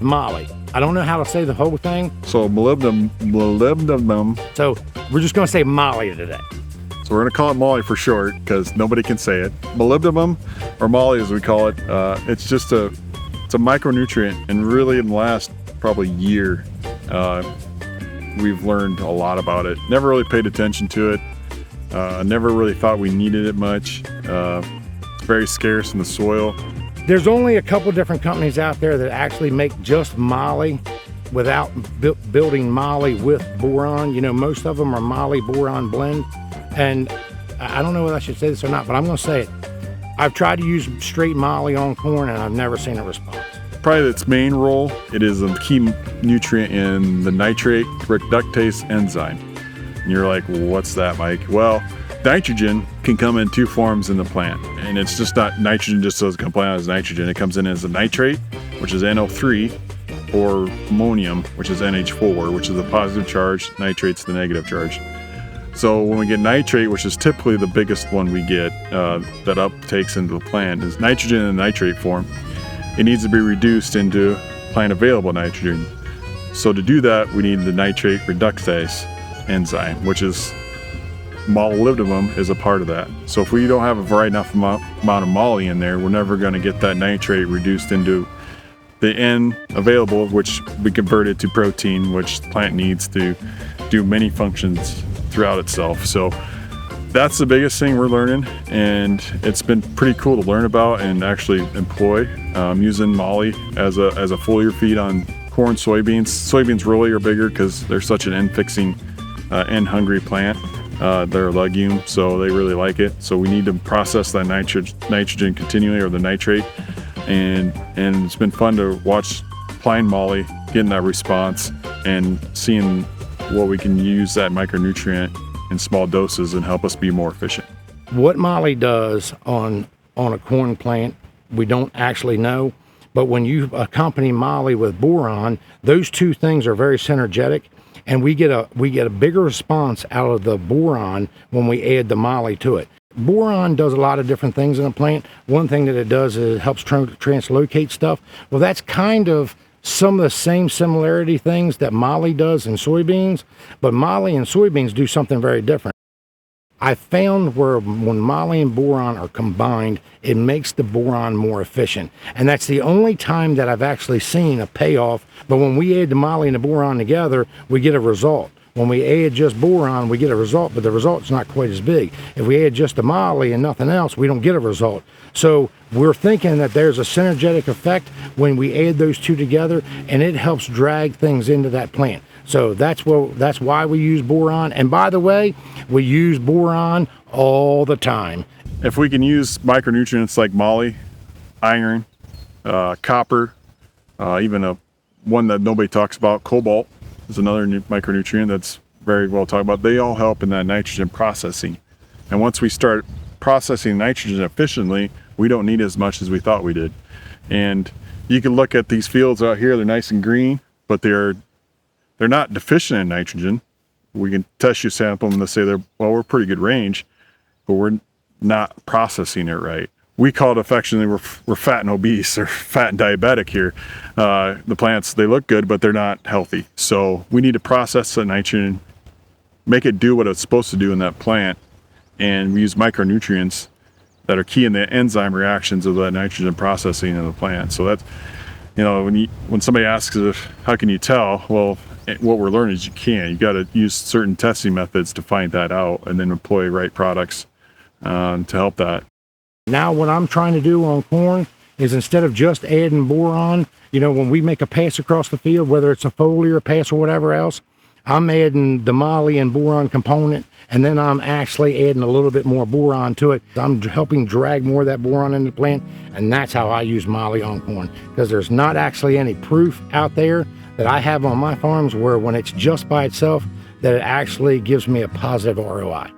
Moly. I don't know how to say the whole thing. So molybdenum. So we're just gonna say Moly today. So we're gonna call it Moly for short because nobody can say it. Molybdenum, or Moly as we call it, it's a micronutrient, and really in the last probably year, we've learned a lot about it. Never really paid attention to it. Never really thought we needed it much. It's very scarce in the soil. There's only a couple different companies out there that actually make just Moly without building Moly with boron. You know, most of them are Moly boron blend. And I don't know whether I should say this or not, but I'm gonna say it. I've tried to use straight Moly on corn and I've never seen a response. Probably its main role, it is a key nutrient in the nitrate reductase enzyme. And you're like, well, what's that, Mike? Well, nitrogen can come in two forms in the plant, and it's just not nitrogen just doesn't come out as nitrogen. It comes in as a nitrate, which is NO3, or ammonium, which is NH4, which is the positive charge, nitrate's the negative charge. So when we get nitrate, which is typically the biggest one we get that uptakes into the plant, is nitrogen in the nitrate form. It needs to be reduced into plant available nitrogen. So to do that, we need the nitrate reductase enzyme, which is molybdenum is a part of that. So if we don't have a right enough amount of moly in there, we're never going to get that nitrate reduced into the N available, which we convert it to protein, which the plant needs to do many functions throughout itself. So that's the biggest thing we're learning, and it's been pretty cool to learn about and actually employ. Using Moly as a foliar feed on corn, soybeans. Soybeans really are bigger because they're such an N-fixing, N-hungry plant. They're a legume, so they really like it. So we need to process that nitrogen continually, or the nitrate, and it's been fun to watch applying Moly, getting that response, and seeing what we can use that micronutrient in small doses and help us be more efficient. What Moly does on a corn plant, we don't actually know, but when you accompany Moly with boron, those two things are very synergetic, and we get a bigger response out of the boron when we add the Moly to it. Boron does a lot of different things in a plant. One thing that it does is it helps translocate stuff. Well, that's kind of some of the same similarity things that Moly does in soybeans, but Moly and soybeans do something very different. I found when Moly and boron are combined, it makes the boron more efficient. And that's the only time that I've actually seen a payoff. But when we add the Moly and the boron together, we get a result. When we add just boron, we get a result, but the result's not quite as big. If we add just the Moly and nothing else, we don't get a result. So we're thinking that there's a synergetic effect when we add those two together, and it helps drag things into that plant. So that's why we use boron. And by the way, we use boron all the time. If we can use micronutrients like Moly, iron, copper, even one that nobody talks about, cobalt, is another micronutrient that's very well talked about. They all help in that nitrogen processing. And once we start processing nitrogen efficiently, we don't need as much as we thought we did. And you can look at these fields out here, they're nice and green, but they're not deficient in nitrogen. We can tissue sample them to say we're pretty good range, but we're not processing it right. We call it affectionately, we're fat and obese, or fat and diabetic here. The plants, they look good, but they're not healthy. So we need to process the nitrogen, make it do what it's supposed to do in that plant, and we use micronutrients that are key in the enzyme reactions of that nitrogen processing in the plant. So that's, when somebody asks how can you tell? Well, what we're learning is you got to use certain testing methods to find that out, and then employ right products to help that. Now what I'm trying to do on corn is, instead of just adding boron, when we make a pass across the field, whether it's a foliar pass or whatever else, I'm adding the Moly and boron component, and then I'm actually adding a little bit more boron to it. I'm helping drag more of that boron in the plant, and that's how I use Moly on corn, because there's not actually any proof out there that I have on my farms where when it's just by itself, that it actually gives me a positive ROI.